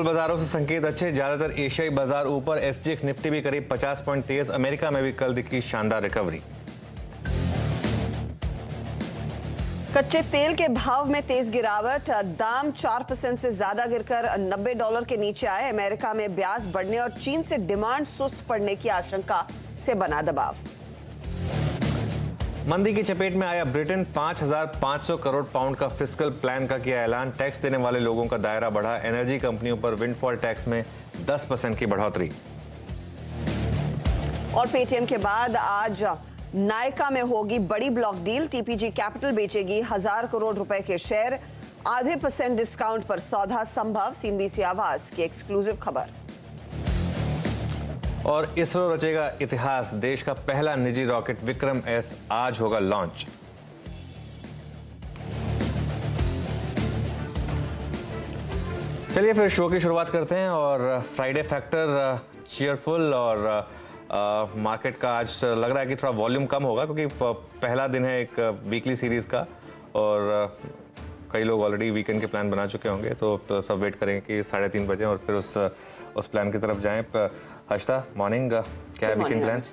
Global बाजारों से संकेत अच्छे, ज्यादातर एशियाई बाजार ऊपर। एसजीएक्स निफ्टी भी करीब 50 पॉइंट तेज। अमेरिका में भी कल दिखी शानदार रिकवरी। कच्चे तेल के भाव में तेज गिरावट, दाम 4% से ज्यादा गिरकर $90 के नीचे आए। अमेरिका में ब्याज बढ़ने और चीन से डिमांड सुस्त पड़ने की आशंका से बना दबाव। मंदी की चपेट में आया ब्रिटेन, 5,500 करोड़ पाउंड का फिस्कल प्लान का किया ऐलान। टैक्स देने वाले लोगों का दायरा बढ़ा। एनर्जी कंपनियों पर विंडफॉल टैक्स में 10% की बढ़ोतरी। और पेटीएम के बाद आज नायका में होगी बड़ी ब्लॉक डील। टीपीजी कैपिटल बेचेगी 1000 करोड़ रुपए के शेयर। आधे % डिस्काउंट पर सौदा संभव। सीएनबीसी आवाज की एक्सक्लूसिव खबर। और इसरो रचेगा इतिहास, देश का पहला निजी रॉकेट विक्रम एस आज होगा लॉन्च। चलिए फिर शो की शुरुआत करते हैं। और फ्राइडे फैक्टर चीयरफुल और मार्केट का आज लग रहा है कि थोड़ा वॉल्यूम कम होगा क्योंकि पहला दिन है एक वीकली सीरीज का और कई लोग ऑलरेडी वीकेंड के प्लान बना चुके होंगे, तो सब वेट करेंगे कि 3:30 बजे और फिर उस प्लान की तरफ जाएं। हर्षिता, मॉर्निंग, क्या है वीकेंड प्लान्स?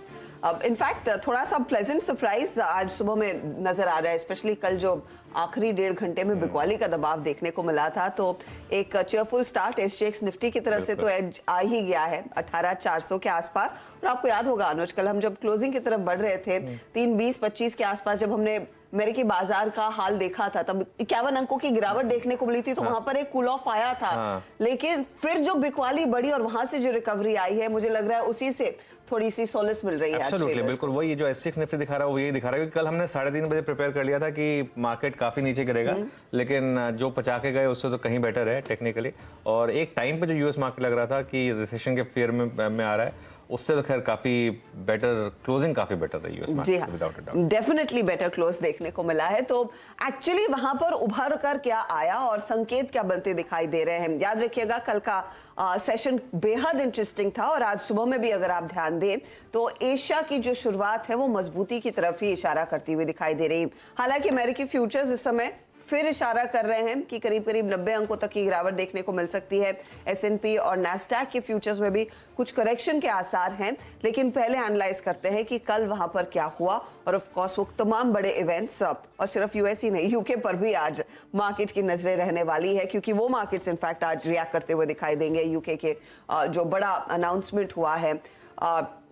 इनफैक्ट थोड़ा सा प्लेजेंट सरप्राइज आज सुबह में नजर आ रहा है, स्पेशली कल जो आखिरी 1.5 घंटे में बिकवाली का दबाव देखने को मिला था, तो एक चेयरफुल स्टार्ट एसजीएक्स निफ्टी की तरफ से तो एज आ ही गया है 18,400 के आसपास। और आपको याद होगा अनुज, कल हम जब क्लोजिंग की तरफ बढ़ रहे थे 3:20-25 के आसपास, जब हमने अमेरिकी बाजार का हाल देखा था, तब 51 अंकों की गिरावट देखने को मिली थी, तो वहां पर एक कूल ऑफ आया था। लेकिन फिर जो बिकवाली बढ़ी और वहां से जो रिकवरी आई है, मुझे लग रहा है उसी से थोड़ी सी सोलिस मिल रही है। एब्सोल्युटली, बिल्कुल वही जो एसजीएक्स निफ्टी दिखा रहा है वो यही दिखा रहा है, क्योंकि कल हमने 3:30 बजे प्रिपेयर कर लिया था कि मार्केट काफी नीचे गिरेगा, लेकिन जो पचा के गए उससे तो कहीं बेटर है टेक्निकली। और एक टाइम पे जो यूएस मार्केट लग रहा था कि रिसेशन के फेयर में आ रहा है, उससे तो खैर काफी बेटर क्लोजिंग, काफी बेटर रही US market, without a doubt. Definitely better close देखने को मिला है। तो एक्चुअली वहां पर उभर कर क्या आया और संकेत क्या बनते दिखाई दे रहे हैं? याद रखिएगा कल का सेशन बेहद इंटरेस्टिंग था और आज सुबह में भी अगर आप ध्यान दें तो एशिया की जो शुरुआत है वो मजबूती की तरफ ही इशारा करती हुई दिखाई दे रही। हालांकि अमेरिकी फ्यूचर्स इस समय फिर इशारा कर रहे हैं कि करीब 90 अंकों तक की गिरावट देखने को मिल सकती है। एस&पी और नैस्डैक के फ्यूचर्स में भी कुछ करेक्शन के आसार हैं, लेकिन पहले एनालाइज करते हैं कि कल वहां पर क्या हुआ। और ऑफ कोर्स वो तमाम बड़े इवेंट्स, और सिर्फ यूएस ही नहीं, यूके पर भी आज मार्केट की नजरें रहने वाली है, क्योंकि वो मार्केट्स इनफैक्ट आज रिएक्ट करते हुए दिखाई देंगे। यूके के जो बड़ा अनाउंसमेंट हुआ है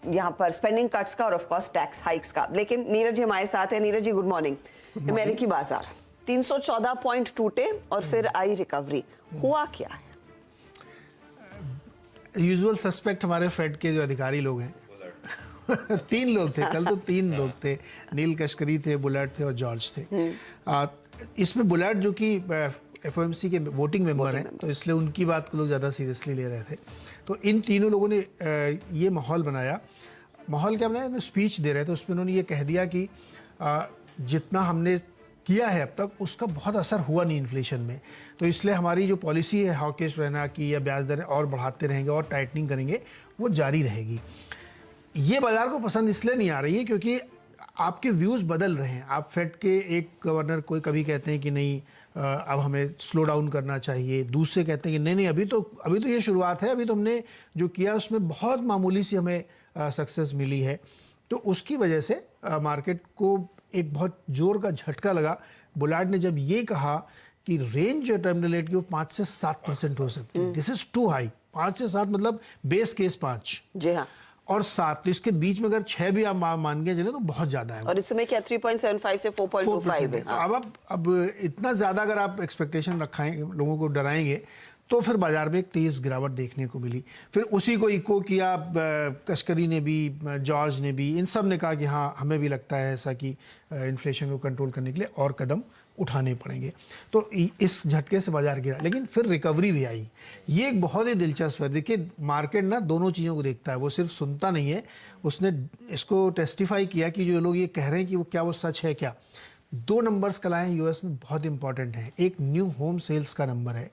यहाँ पर स्पेंडिंग कट्स का और ऑफ कोर्स टैक्स हाइक्स का। लेकिन नीरज हमारे साथ है। Neeraj ji, good morning. अमेरिकी बाजार 314 पॉइंट टूटे और फिर आई रिकवरी, हुआ क्या है? यूजुअल सस्पेक्ट हमारे फेड के जो अधिकारी लोग हैं 3 लोग थे कल, तो 3 लोग थे। नील कश्करी थे, बुलेट थे और जॉर्ज थे। इसमें बुलेट जो कि एफओएमसी के वोटिंग मेंबर हैं, तो इसलिए उनकी बात को लोग ज़्यादा सीरियसली ले रहे थे। तो इन तीनों लोगों ने ये माहौल बनाया। माहौल क्या बनाया? स्पीच दे रहे थे, उसमें उन्होंने ये कह दिया कि जितना हमने किया है अब तक उसका बहुत असर हुआ नहीं इन्फ्लेशन में, तो इसलिए हमारी जो पॉलिसी है हॉकिश रहना की या ब्याज दरें और बढ़ाते रहेंगे और टाइटनिंग करेंगे, वो जारी रहेगी। ये बाजार को पसंद इसलिए नहीं आ रही है क्योंकि आपके व्यूज़ बदल रहे हैं। आप फेड के एक गवर्नर कोई कभी कहते हैं कि नहीं अब हमें स्लो डाउन करना चाहिए, दूसरे कहते हैं कि नहीं अभी तो ये शुरुआत है, अभी तो हमने जो किया उसमें बहुत मामूली सी हमें सक्सेस मिली है। तो उसकी वजह से मार्केट को एक बहुत जोर का झटका लगा। बुलार्ड ने जब ये कहा कि रेंज जो टर्मिनल रेट की वो 5 से 7% हो सकती है, दिस इज टू हाई। 5 से 7 मतलब बेस केस 5, जी हाँ, और 7, तो इसके बीच में अगर 6 भी आप मान के चले तो बहुत ज्यादा है। और इस समय क्या 3.75 से 4.25 है। अब इतना ज्यादा अगर आप एक्सपेक्टेशन रखाएंगे, लोगों को डराएंगे, तो फिर बाजार में एक तेज गिरावट देखने को मिली। फिर उसी को इको किया कश्करी ने भी, जॉर्ज ने भी, इन सब ने कहा कि हाँ हमें भी लगता है ऐसा कि इन्फ्लेशन को कंट्रोल करने के लिए और कदम उठाने पड़ेंगे। तो इस झटके से बाजार गिरा, लेकिन फिर रिकवरी भी आई। ये एक बहुत ही दिलचस्प है। देखिए मार्केट ना दोनों चीज़ों को देखता है, वो सिर्फ सुनता नहीं है। उसने इसको टेस्टिफाई किया कि जो लोग ये कह रहे हैं कि वो क्या वो सच है क्या। 2 नंबर्स कल आए हैं यूएस में, बहुत इंपॉर्टेंट है। एक न्यू होम सेल्स का नंबर है